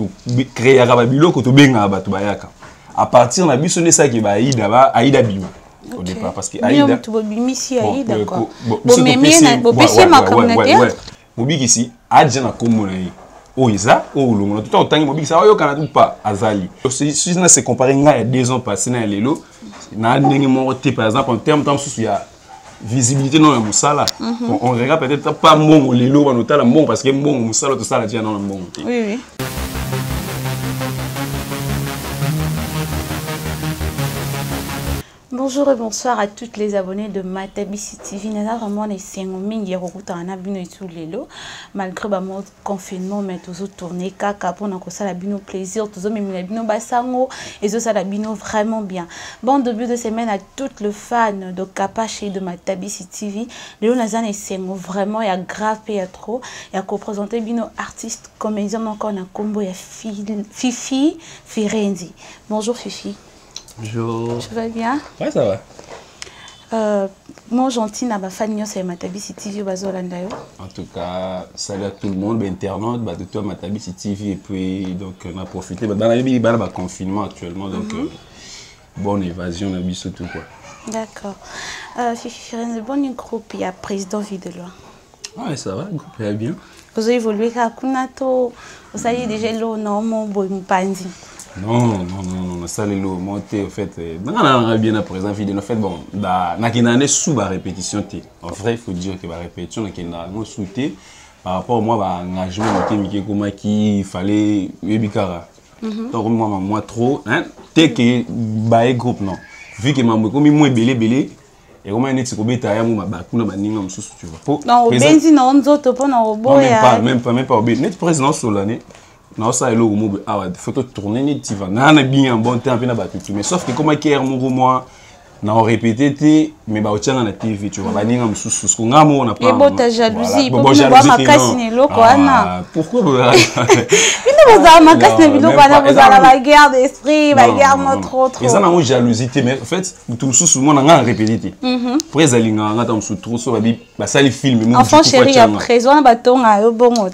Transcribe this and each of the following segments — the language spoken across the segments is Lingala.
to créer ba biloko to benga ba to bayaka à partir na biso ne ça qui ba Aïda bima au départ parce que Aïda to bimisi Aïda quoi bon mais na bo pesi ma communauté mobiki ici adja na komona yi o isa o longo tout autant mobiki ça yo kana pas azali si na se comparer nga il y a 2 ans passé na lelo na ndenge mo te par exemple en termes temps sous ya visibilité non la musala on regarde peut-être pas mon lelo on notala bon parce que mon musala tout ça la dia non bon oui. Bonjour et bonsoir à toutes les abonnés de Matabisi TV. Nous avons vraiment des mingi malgré le confinement, mais toujours tourné kaka pour nous la bino plaisir, toujours même la bino basango et ça la bino vraiment bien. Bon début de semaine à toutes les fans de Kapache et de Matabisi TV. Léo Nazan et Sengo vraiment il y a grave il y a trop il y a représenté bino artistes comédiens encore na combo il y a Fifi Firenzi. Bonjour Fifi. Bonjour. Tu vas bien? Ouais, ça va. Moi, gentil, na ba fan sur Matabisi TV bazolandayo. En tout cas, salut à tout le monde, internaute, de toi Matabisi TV et puis donc on a profité. Dans la vie, il y a confinement actuellement donc bonne évasion, on a vu surtout quoi. D'accord. Fifi Firenze, bon groupe, il y a président Videloa. Ouais, ça va, le groupe est bien. Vous avez évolué à Kunato, vous savez déjà le nom, mon boy Mpandi. Non, ça les lots monté en fait. On a bien à présent vidéo en fait bon, na kinane sous la répétition té. En vrai, il faut dire que la répétition na kinane sous-té par rapport à moi ba engagement qui comment qu'il fallait Webikara. Donc moi trop hein, té que ba groupe non. Vu que maman comme moi belé et comment est-ce que beta ya moi ba kuna ba ninga msusu tu vois. Non, benzi na onzoto po na oboya. Même pas au net président sur l'année. Non, ça est là où il faut tourner ni tu vas. On bien un bon temps puis na batutu mais sauf que comment hier moi na répété mais ba otanga na TV tu vois ba ninga msusu ko ngamo na pas. Et bon ta jalousie pour voir ma casse ni loko ana. Pourquoi Une vous ma casse ni loko ana vous avez la guerre d'esprit, la guerre trop. Ils en ont jalousie mais en fait tout msusu moi na répété. Pour ezalinga ngata msusu trop so ba sali film enfant chéri à présent ba tonga yo bongo.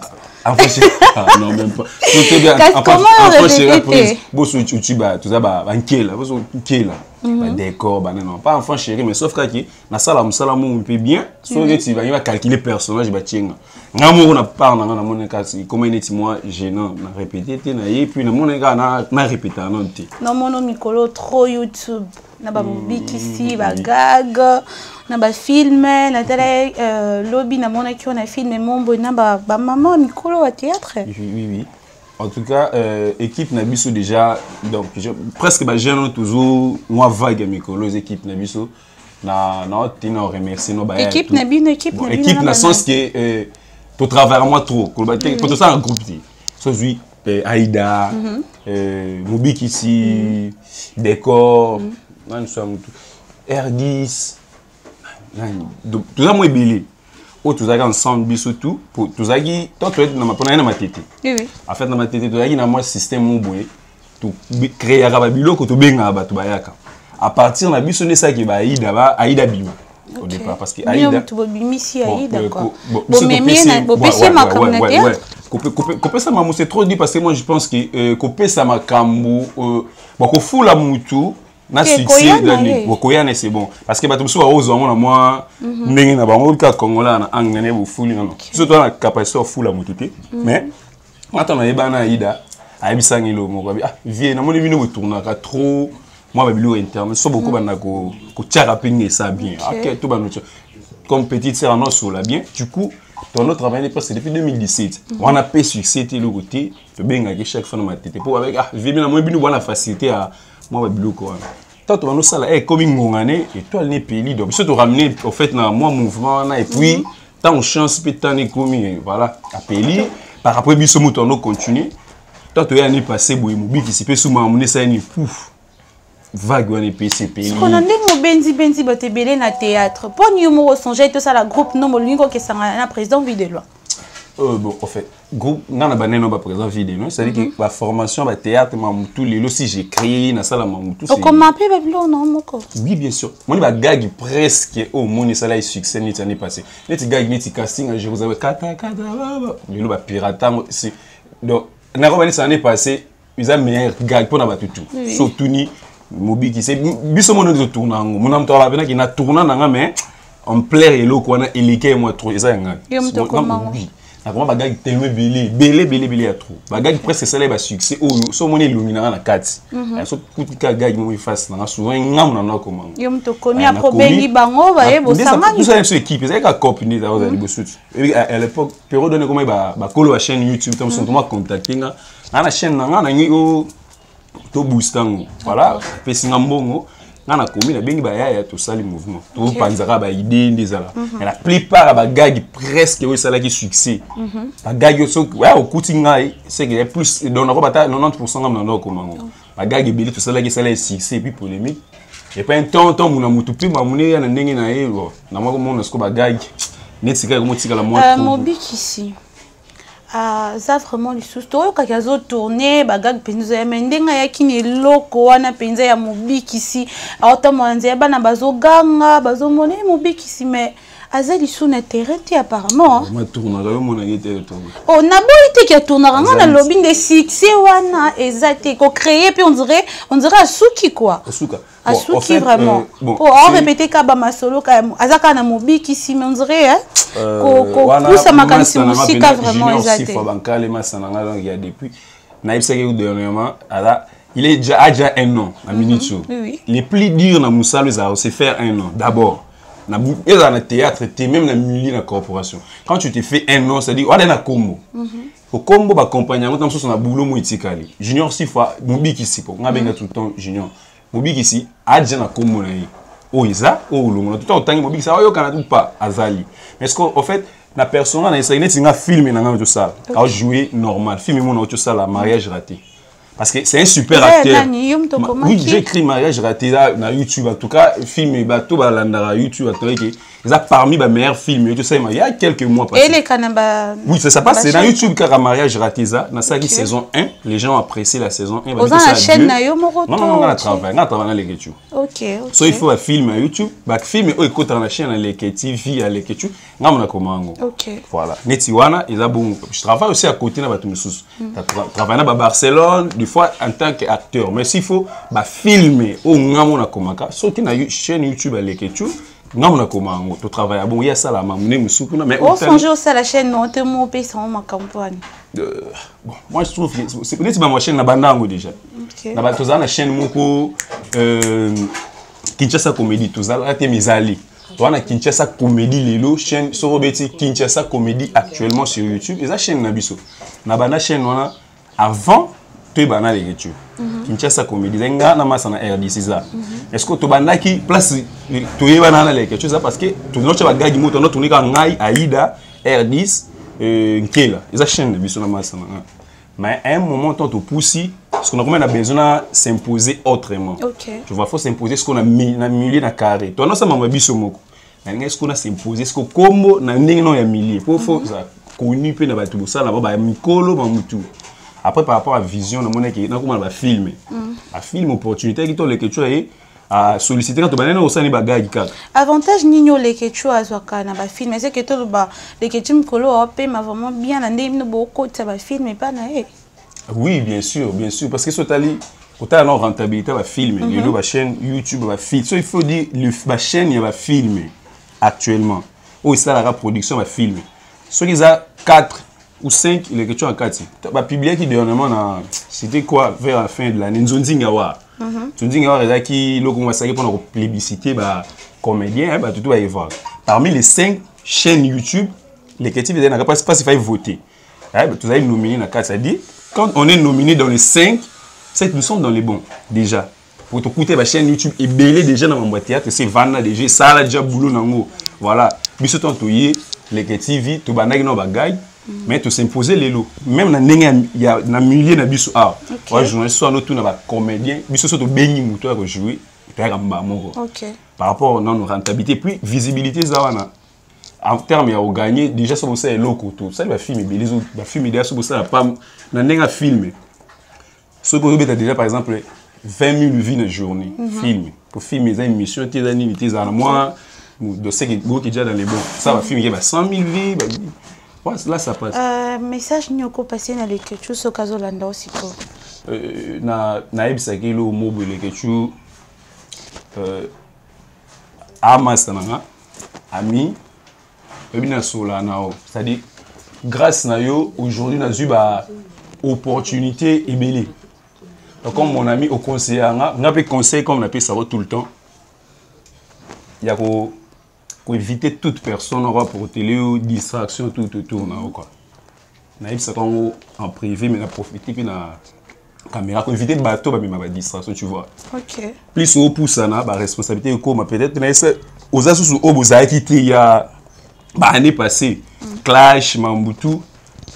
Non, même pas. Comment on répète? Bosso Uchiba, tout ça, Bankela, Bosso Kela. Décor, non, pas enfant chéri, mais sauf que na sala on peut bien. Sauf que tu vas calculer personnage, Batienga. N'amour n'a pas, na mon cas, comment est moi gênant, na répété, et puis na mon cas, na répété, non, non, mon Mikolo, trop YouTube. Na ba mobiki ici ba gag na ba film na télé lobby na mona qui on a filmé mombo na ba maman Mikolo au théâtre. Oui. En tout cas équipe na biso déjà donc presque ba jeune toujours moi vague Mikolo équipe na biso na tina remercier no ba équipe na bino équipe na sens que pour travers moi trop pour tout ça un groupe dit so oui Aïda mobiki ici décor R10 tout ça moi belé au tout ça ensemble biso tout pour tout ça qui toi tu es dans ma tête oui en fait dans ma tête tout ça qui na moi système mon boy tout créer ba biloko to benga ba to bayaka à partir na biso ne ça qui ba Aïda bima au départ parce que Aïda to bimisi Aïda quoi bon mais na bo pesi ma communauté couper ça maman c'est trop dit parce que moi je pense que couper ça ma kambu bon ko fula mutu na succès d'année bokoyane c'est bon parce que bato biso ozo mona moi ndenge na bango ka congolais na angane bo fuli non surtout na capacité fula mututé mais attends na yebana Aïda ayebisanga ilo moko ah vie na moni bino botournaka trop moi ba bilo interne so beaucoup bana ko tiara pinga ça bien OK tout bano comme petite sœur non sur la bien du coup ton autre travail parce que depuis 2017 on a pas succès le côté to benga que chaque fois na ma tête pour avec ah vie na moi bino bona facilité à moi ba quoi tant on ça là comme ngongane et toi le pays donc surtout ramener au fait na moi mouvement na et puis tant chance peut tant commis voilà appelé par après biso moto on continue toi tu année passée boy mobi qui s'est sous m'amener ça ni pouf vague on est pays on a ndenge benzi botebele na théâtre pour nous mo songer tout ça la groupe non molingo que ça na président Videloa. Bon, en fait, groupe, non, on va présent vidéo, c'est-à-dire que la formation, le théâtre, tous les lots, si j'ai créé, dans ça, tout ça. Comment appelle Babylon, non, mon corps? Oui, bien sûr. Moi, je gag presque au monde, ça là, succès, l'année passée. Les gag, les casting à Jérusalem, les lots, pirata, c'est. Donc, Narobani ça année passée, ils ont meilleur gag pour n'abattre tout. Surtout ni Mobi qui c'est biso mon de tourner mon am to la bena qui na tourner nanga mais en plaire et lo ko na elike moi trop ça nga. Na comment bagag tellement belé à trop. Bagag presque ça les ba succès oh so mon illumina na kati. So kutika gag mo face na souvent ngam na comment. Yo mto komi aprobengi bango ba yebo sanga ni. Vous avez une équipe, c'est ka copine da vous allez bossu. Et à l'époque période donné comment ba kolo la chaîne YouTube comme son moi contacter nga na chaîne na ngi o to boostango. Voilà, pesinga mbongo. On a commis la bengi baya tout ça les mouvements tout panzara ba idée ndezala et la plupart ba gag presque oui ça là qui succès ba gag so ouais au kutinga c'est que plus dans na bata 90% ngam na comment ba gag belé tout ça là qui ça là succès et puis polémique et pas un temps mon amutu puis ma mune ya na ndenge na ero na moi mon sko ba gag net sika comme tika la moi Mobik ici ça vraiment les sous-tours quand ils ont tourné bagag penza mendenga ya kini loko wana penza ya Mobik ici autant manze bana bazoganga bazomone Mobik ici mais azali sous na terrain ti apparemment ma tourna ga mon ngité to oh na boité qui a tourné nga na lobby de succès wana exact ko créer puis on dirait Asuki quoi Asuka Asuki vraiment pour répéter ka ba masolo ka azaka na Mobik ici mais on dirait hein ko ça makanisi musika vraiment exact si faut bankale masana nga donc il y a depuis na ibseke dernièrement ala il est déjà un an à minute les plus durs na musalo ça c'est faire un an d'abord na dans théâtre t'es même na milieu na corporation quand tu te fais un an ça dit on est na combo au combo ba accompagnement comme ça na boulot mo itikali junior si fois Mobik ici pour nga benga tout le temps junior Mobik ici adja na combo na oh isa oh longo tout le temps tangi Mobik ça yo kana tout pas azali mais est-ce qu'en fait la personne na essayer net nga film na nga tout ça a jouer normal film mon tout ça la mariage raté parce que c'est un super acteur. Oui, j'ai écrit mariage raté dans YouTube. En tout cas, film bateau balandara YouTube ils ont parmi les meilleurs films. Tu sais, il y a quelques mois passés. Et les canaba. Oui, ça passe. C'est dans YouTube car mariage raté ça. Dans sa saison 1, les gens ont apprécié la saison 1. Aux la chaîne na yo moroto. Non, on a travaillé dans l'écriture. OK. So il faut un film à YouTube. Bah film au écoute dans la chaîne à l'écriture, vie à l'écriture. Nga mona komango. OK. Voilà. Netiwana, ils a bon. Je travaille aussi à côté na bato mususu. Travaille na Barcelone. Fois en tant qu'acteur mais s'il faut bah filmer au ngamona komaka sauter na chaîne YouTube à l'écriture ngamona komango to travailler bon il y a ça la mamune musukuna mais au changer aussi la chaîne non te mo pe ça ma campagne bon moi je trouve c'est peut-être ma chaîne na bandango déjà na ba tozana na chaîne moko Kinshasa Comedy tozala te mizali wana Kinshasa Comedy lelo chaîne sorobeti Kinshasa Comedy actuellement sur YouTube et ça chaîne na biso na bana chaîne wana avant tu es banal l'écriture. Kinshasa Comedy, lenga na masa na RDC ça. Est-ce que tu bandaki place tu es banal l'écriture ça parce que tu n'as pas gagi moto no tourner ngai Aïda R10 Nkela. Ils chaîne de biso na masa na. Mais à un moment tant tu poussi parce qu'on a quand même besoin de s'imposer autrement. Tu vois faut s'imposer ce qu'on a mis na milieu na carré. Toi non ça m'a biso moko. Mais est-ce qu'on a s'imposer ce que combo na ndenge no ya milieu. Pour faut ça connu pe na ba tout ça là ba mikolo ba mutu. Après par rapport à vision na mona ki na comment va filmer a film opportunité qui to l'écriture et à solliciter quand banana au sani bagagi kaka avantage nino l'écriture azwaka na ba film c'est que to ba l'écriture mkolo opé ma vraiment bien na ndem no boko ta ba film pas na oui bien sûr parce que sotali autant la rentabilité va filmer le ba chaîne YouTube va film so il faut dire le ba chaîne il va filmer actuellement ou ça la production va filmer so ils a 4 ou 5 il est question en 4 ba publier qui dernièrement na c'était quoi vers la fin de l'année Nzondinga wa Nzondinga wa ezaki loko masaki pour la publicité ba comédien ba tout va y voir parmi les 5 chaînes YouTube les critiques n'a pas il faut voter tu as nominé na 4 ça dit quand on est nominé dans les 5 c'est que nous sommes dans les bons déjà pour te coûter la chaîne YouTube et belé déjà dans mon théâtre c'est vana déjà ça là déjà boulot nango voilà biso tontoyer les critiques to banaki no bagay mais tu s'imposer les lots même na ndenge ya na milieu na biso ouais journaliste soit notre na ba comédien biso surtout bengi muto à jouer tayamba moko par rapport non rentabilité puis visibilité zawana en termes ya gagner déjà sur ça est loco tout ça va filmer les autres va filmer déjà sur ça la pas na ndenge filmer ce que tu déjà par exemple 20 000 vues dans journée film pour filmer des émissions tes animés tes moi de ce qui est déjà dans les bons ça va filmer 100 000 vues Là, ça passe. Message nyoko passé dans les Ketchou, so kazo landa aussi ko. Na ebisaki lo mobo le Ketchou. Amas nanga, ami, ebina sola nao. C'est-à-dire, grâce na yo, aujourd'hui, na eu opportunité ébélée. Donc, comme mon ami au conseiller, on a fait conseil comme on appelle ça tout le temps. Il y a qu'à éviter toute personne pour télé ou distraction tout autour. On a eu ça en privé, mais on a profité de la caméra pour éviter le bateau, mais ma distraction, tu vois. Ok. Plus au pouce, on a la responsabilité comme peut-être, mais aux associations au Bozaki, il y a l'année passée, Clash, Mambutu.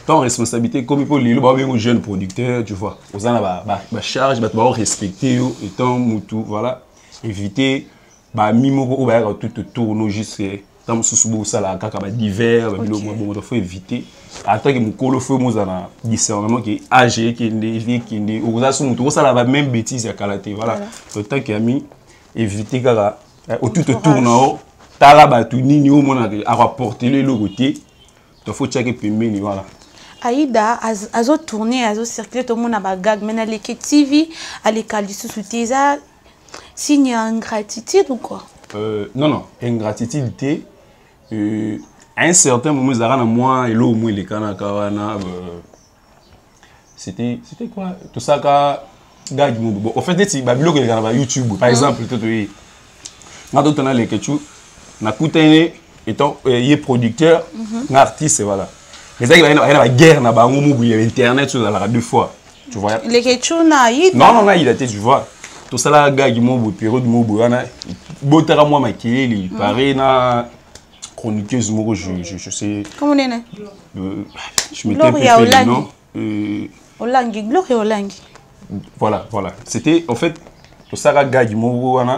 Ton responsabilité comme il faut les jeunes producteurs, tu vois. Aux gens la charge, respecter et tant mutu, voilà. Éviter mimo tout tourne juste comme sous ça la caca divers, il faut éviter. Attends que mon colo feu moi ça discernement qui âgé qui est aux gens tout ça la même bêtise à calaté, voilà. Autant qu'ami éviter kaka au tout tourne tala batu nini au monde à rapporter le côté. Il faut checker puis voilà. Aïda, azo tourner, azo circuler, tout le monde a bagag. Mais dans les TV, à l'école du sous-soutien, signe ingratitude ou quoi? Non, ingratitude, à un certain moment, moi et l'eau, moi, les canards, c'était quoi? Tout ça, gars, en fait, c'est Babylone qui est YouTube, par exemple, tout le monde. On a les Ketchou, on a coûté, étant producteur, artiste, voilà. Mais ça, il y a une guerre, il y a Internet, sur la deux fois. Tu vois? Les Ketchou, naïd. Non, il a été, tu vois. Tout ça, là, gars, il m'a dit, période, il m'a moi, maquillé, il paraît, na chroniqueuse, je sais. Comment on est né? Je m'étais un peu fait, non? Olangi, Gloria Olangi. Voilà. C'était, en fait, tout ça, là, gars, il m'a dit,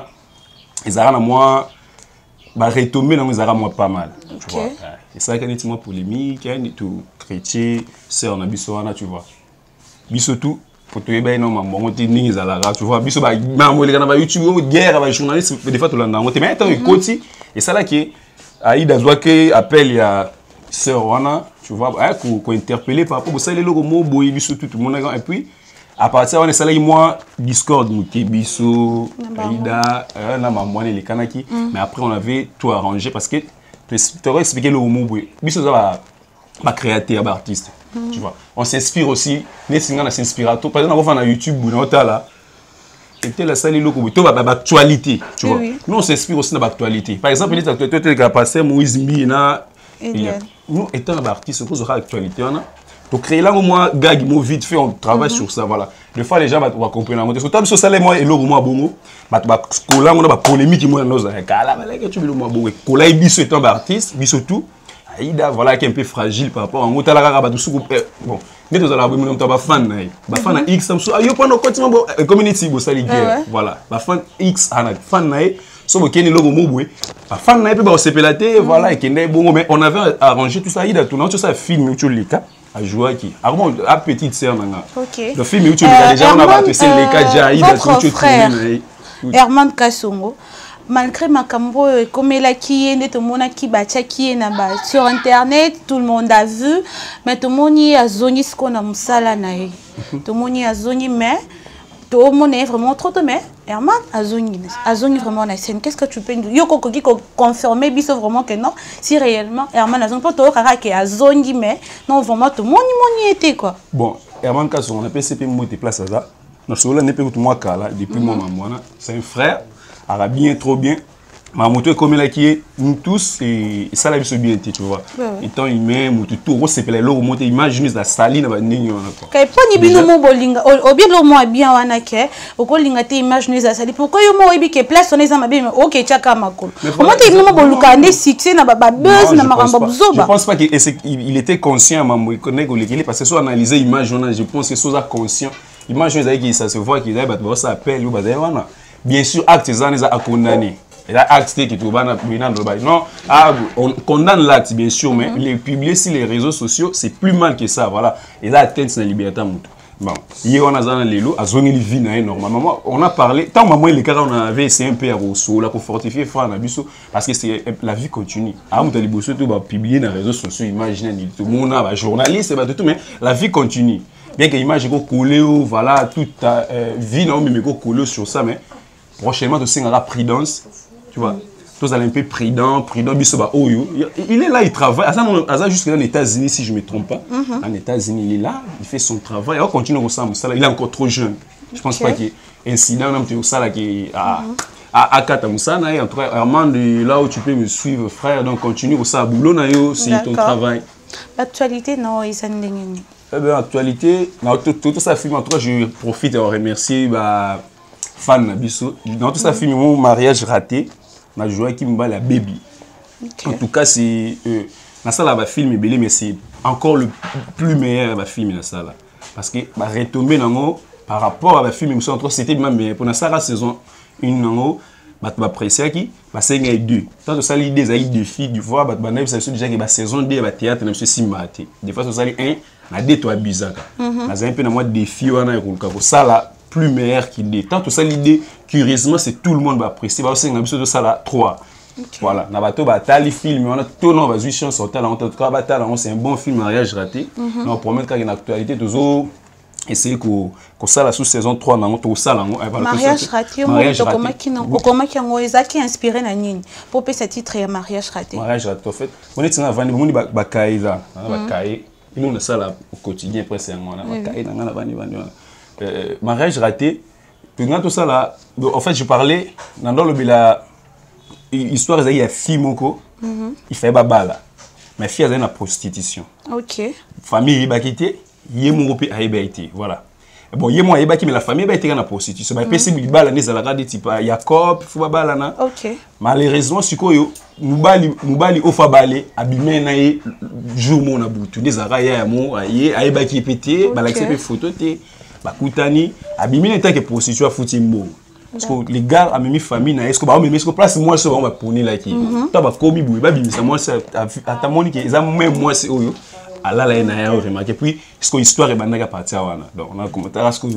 ils ont moi, retomber dans les moi pas mal. Tu vois? Et ça, quand il y a polémique, tout chrétien, sœur, tu vois. Biso tout, pour te dire, non, maman, tu vois. Biso, maman, YouTube, guerre, journaliste, des fois, tu l'as dans mais attends, côté, et ça là qui Aïda doit que appelle il y a sœur Wana, tu vois, qu'on interpeller par rapport à ça, les logos mots, boy, biso tout le monde, et puis, à partir de ça, moi, Discord, Biso, Aïda, maman, les Kanaki, mais après, on avait tout arrangé parce que tu aurais expliqué le mot, Biso, ma créateur, artiste. Tu vois, on s'inspire aussi, mais si on s'inspire, par exemple, on va sur YouTube, on là, c'était la salle locale, tout va l'actualité, tu vois. Nous on s'inspire aussi dans l'actualité. Par exemple, les actualités qui a passé, Moïse Mbina, nous étant artistes, on aura l'actualité, donc créer là au moins, gag, vite fait, on travaille sur ça, voilà. Des fois les gens vont comprendre. Parce que toi, sur ça les mois et l'eau moi bongo, bah là on a polémique moi nous, kala, mais tu veux le moi bongo, kola biso étant artiste, biso tout. Aïda, voilà, qui est un peu fragile par rapport à un bon, mais tu as fan, fan X, community, voilà, fan X, fan, sauf que logo mobile, fan, voilà, mais on avait arrangé tout ça, Aïda, tout ça, film, tu l'as à jouer qui, à petite sœur, le film, tu l'as déjà, on a battu, c'est les cas, Aïda, tu frère, Herman Kassongo. Malgré ma cambo comme elle a qui est tout le monde qui batia qui est sur internet, tout le monde a vu, mais tout le monde y a zoni ce qu'on a moussala nae, tout le monde y a zoni mais tout le monde est vraiment trop mais Herman a zoni vraiment la scène. Qu'est-ce que tu peux nous dire? Yoko qui confirmer biso vraiment que non, si réellement Herman a zoni pas tout kara qui a zoni mais non vraiment tout le monde y était quoi. Bon, Herman Kasson on a PCP monter place à ça. Non seulement n'est pas tout moi là depuis mon maman, c'est un frère. Alors bien, trop bien. Ma moto est comme elle qui est, nous tous, et ça la vie se bien, tu vois. Étant humain, moto tout, c'est pour les lots, monter imagine la saline, va n'y en a pas. Quand il n'y a pas de bolinga, ou bien le mot bien, on a que, au col l'inga imagine la saline. Pourquoi il y a un qui place, on est en bien, ok, tchaka makol. Comment tu es vraiment boluka, ne succès, n'a pas buzz, n'a pas je pense pas qu'il était conscient, maman, il connaît qu'il parce que soit analysé image, je pense que soit conscient. Imagine que ça se voit qu'il a ça appelle, bien sûr, actes à condamner. Et là, acte qui est non, on condamne l'acte, bien sûr, mais les publier sur les réseaux sociaux, c'est plus mal que ça, voilà. Et là, atteindre la liberté. Bon, hier on a dans l'élo, à zone vie normalement. On a parlé, tant maman les cas on avait essayé un peu à Rousseau, là pour fortifier frère Nabiso, parce que c'est la vie continue. Ah, on t'a dit tout va publier dans les réseaux sociaux, imaginez tout le monde a journaliste, tout, mais la vie continue. Bien que l'image est collée, voilà, toute ta vie non mais collée sur ça, mais prochainement tu sais on aura prudence, tu vois. Tous allez un peu prudent, il est là, il travaille. Asa jusque dans les États-Unis, si je ne me trompe pas. En États-Unis, il est là, il fait son travail. Il continue au ça, il est encore trop jeune. Je ne pense pas qu'il y ait un incident qui à Katamoussana. En tout cas, Armand, là où tu peux me suivre, frère, donc continue au ça, boulot, c'est ton travail. L'actualité, non, ils sont l'actualité, tout ça film, en tout cas, je profite de remercier fan Nabiso. Dans tout ça film, mon mariage raté. Je joué qui me bat la baby. En tout cas, c'est la salle va film belé, mais c'est encore le plus meilleur film dans la salle. Parce que retomber dans par rapport à la film, c'était même meilleur. Pour la salle saison 1 dans apprécier qui c'est il deux. Tant que ça l'idée ça deux filles du voir ça déjà que la saison 2 va théâtre même si maté. Des fois ça un na deux toi bizarre. Mais un peu dans moi défi on a ça là plus meilleur qu'il est. Tant que ça l'idée curieusement c'est tout le monde va apprécier. Aussi on a besoin de ça là 3. Voilà, na bateau batali film on a tout non va jouer chance en talent en tout cas batali c'est un bon film mariage raté. On promet qu'il y a une actualité toujours essayer que ça la sous saison 3 dans tout ça là mariage raté comment qui inspiré na nini pour ce titre ya mariage raté en fait on est dans vandi monde ba kaïza ba kaï nous on ça là au quotidien presque on a ba kaï dans la vandi mariage raté tout ça là en fait je parlais dans le bila histoire il y a fille moko il fait babala mais fille elle est dans la prostitution. OK. Famille ba quitté yemo rope aibété voilà bon yemo aibaki mais la famille ba été dans la prostitution ba pesi bibala ne zalaka de type Jacob fu babala na. OK. Malheureusement sikoyo mubali ofa balé abimé na ye jour mon na butu des araya ya mo aibaki pété ba l'accepter photo té ba kutani abimé na tant que prostitution futi mbo parce que les gars a même famille na est-ce que ba même est-ce que place moi ça on va poni là qui ta ba komi boui ba bimisa moi ça à monique ça même moi c'est oyo ala la na ya remarqué puis est-ce que histoire est bandaka partir wana donc on a commentaire est-ce que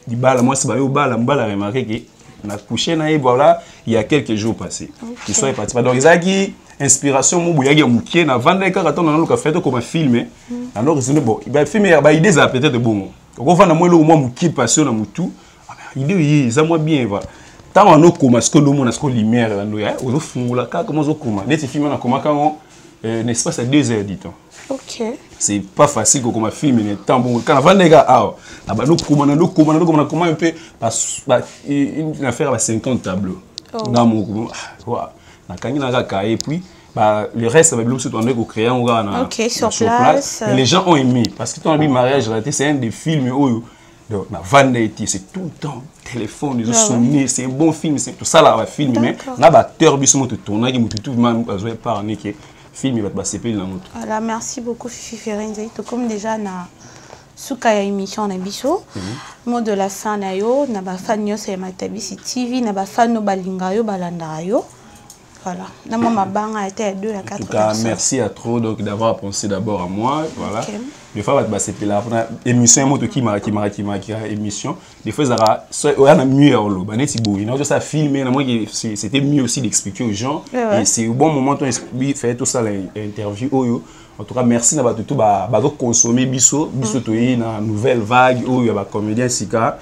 di bala moi c'est ba yo bala mbala remarqué que na couché na voilà il y a quelques jours passés qui sont partis donc izaki inspiration mo bouyaki mukie na vanda ka attendre na loka fait comme filmer alors c'est bon il va filmer ba idée ça peut-être bon on va na moi le moi mukie passion na mutu idée ça moi bien voilà tant on okoma ce que le monde a ce que lumière là no ya o fungula ka comment okoma net film na koma quand n'est-ce pas c'est 2 heures du temps. OK. C'est pas facile comme un film mais tant bon quand avant les gars ah bah nous comment un peu une affaire à 50 tableaux. Dans mon na kangina ka et puis bah le reste ça va bien se tourner au créer on gars sur place. Mais les gens ont aimé parce que ton mariage raté c'est un des films où donc na Vanity c'est tout le temps téléphone ils ont sonné c'est un bon film c'est tout ça là va film mais na ba acteur biso mo tourner qui mo tout même jouer par Nick film il va passer dans l'autre. Voilà, merci beaucoup Fifi Ferenzi. Comme déjà na suka ya émission na biso. Mot de la fin na yo na ba fan yo c'est Matabisi TV na ba fan no balinga yo balanda yo. Voilà. Na mama banga était 2 à 4. En tout cas, merci à trop donc d'avoir pensé d'abord à moi, voilà. Okay. Des fois va c'est là émission moto qui m'a émission. Des fois ça on a mieux au lo. Baneti boui. Non ça filmer moi c'était mieux aussi d'expliquer aux gens et c'est au bon moment on fait tout ça l'interview oyo. En tout cas, merci na tout ba consommer biso to na nouvelle vague oyo ba comédien sika.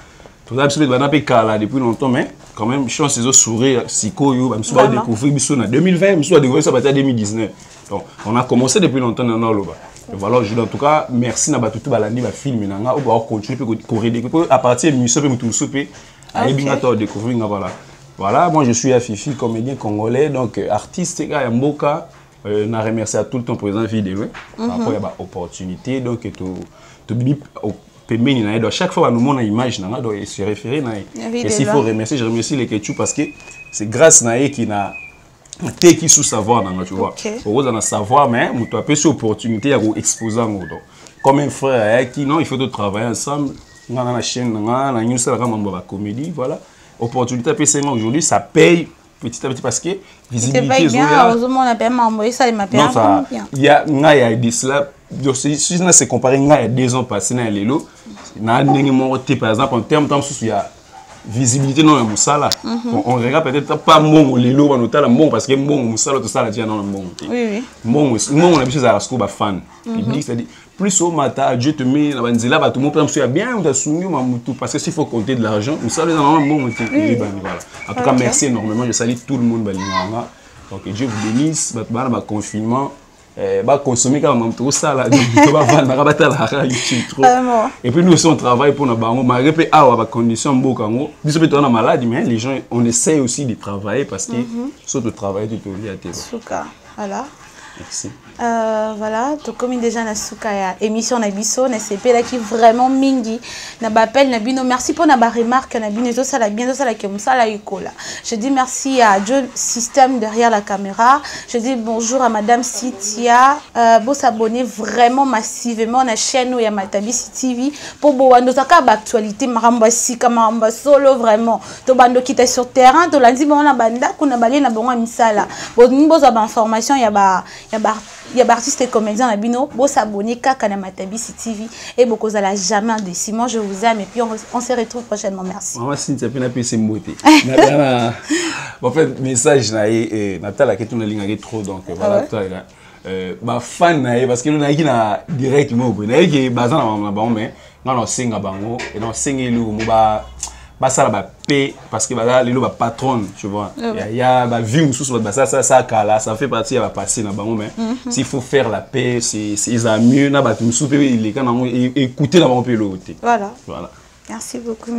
Tout ça biso ba na pe kala depuis longtemps mais quand même chance ces sourire siko yo ba miso ba découvrir biso na 2020 miso ba découvrir ça ba 2019. Donc on a commencé depuis longtemps dans loba. Voilà, en tout cas, merci na ba tout balandi ba film nanga ou ba continuer pour redécouvrir à partir de mission pe tout souper à ebinga découvrir voilà. Voilà, moi je suis Fifi comédien congolais donc artiste ga Mboka na remercier à tout le temps présent vidéo par rapport à opportunité donc to bip pemeni na chaque fois nous montre image nanga doit se référer na et s'il faut remercier je remercie les Ketchup parce que c'est grâce na qui na té qui sous savoir dans tu vois on a savoir mais on doit pas sur opportunité à exposer donc comme un frère qui non il faut de travailler ensemble dans la chaîne dans la news ça la comédie voilà opportunité PC aujourd'hui ça paye petit à petit parce que visibilité heureusement on a pas envoyé ça il m'a bien il y a des cela si on se comparer il y a 2 ans passés dans les lots na ndenge moko te par exemple en termes temps sous il y a visibilité non musala on regarde peut-être pas mbongo lelo ba notala mbongo parce que mbongo musala tout ça là dia non mbongo te oui mbongo on a besoin à la scoba fan public c'est-à-dire plus au matin Dieu te met la banzela ba tout le monde peut me bien on t'a soumis mamutu parce que s'il faut compter de l'argent musala dans mbongo te voilà en tout cas merci énormément je salue tout le monde balinganga donc Dieu vous bénisse ba confinement bah consommer quand même tout ça là donc va vendre ba la YouTube et puis nous aussi on travaille pour na bango malgré pe awa ba condition mboka ngo biso pe on a maladie mais les gens on essaie aussi de travailler parce que sauf de travailler tu te lis à tes souka voilà merci voilà to comme déjà na souka ya émission na biso na CP qui vraiment mingi na bapel na bino merci pour na ba remarque na bino to ça la bien to ça la comme ça la ikola je dis merci à Joe System derrière la caméra je dis bonjour à madame Citia bon s'abonner vraiment massivement à la chaîne ya Matabi TV pour boando saka ba actualité maramba sika maramba solo vraiment to bando qui était sur terrain to lundi bon na banda kuna bali na bongo misala bon boza ba information ya ba artistes et comédiens na bino bo s'abonner kaka na Matabi TV et beaucoup à la jamais déçu. Moi je vous aime et puis on se retrouve prochainement. Merci. Maman Cynthia pena pese mbote. En fait message na Natala que tu na linga trop donc voilà toi là ba fan na parce que nous na qui na direct mo bo na qui bazana na ba mais non singa bango et non singa lu mo ba ça ba paix parce que ba les ba patron tu vois il y a ba vie sous ba ça kala ça fait partie va passer na bango mais s'il faut faire la paix c'est mieux na ba tout sous il est quand écouter na bango pe l'autre voilà voilà merci beaucoup.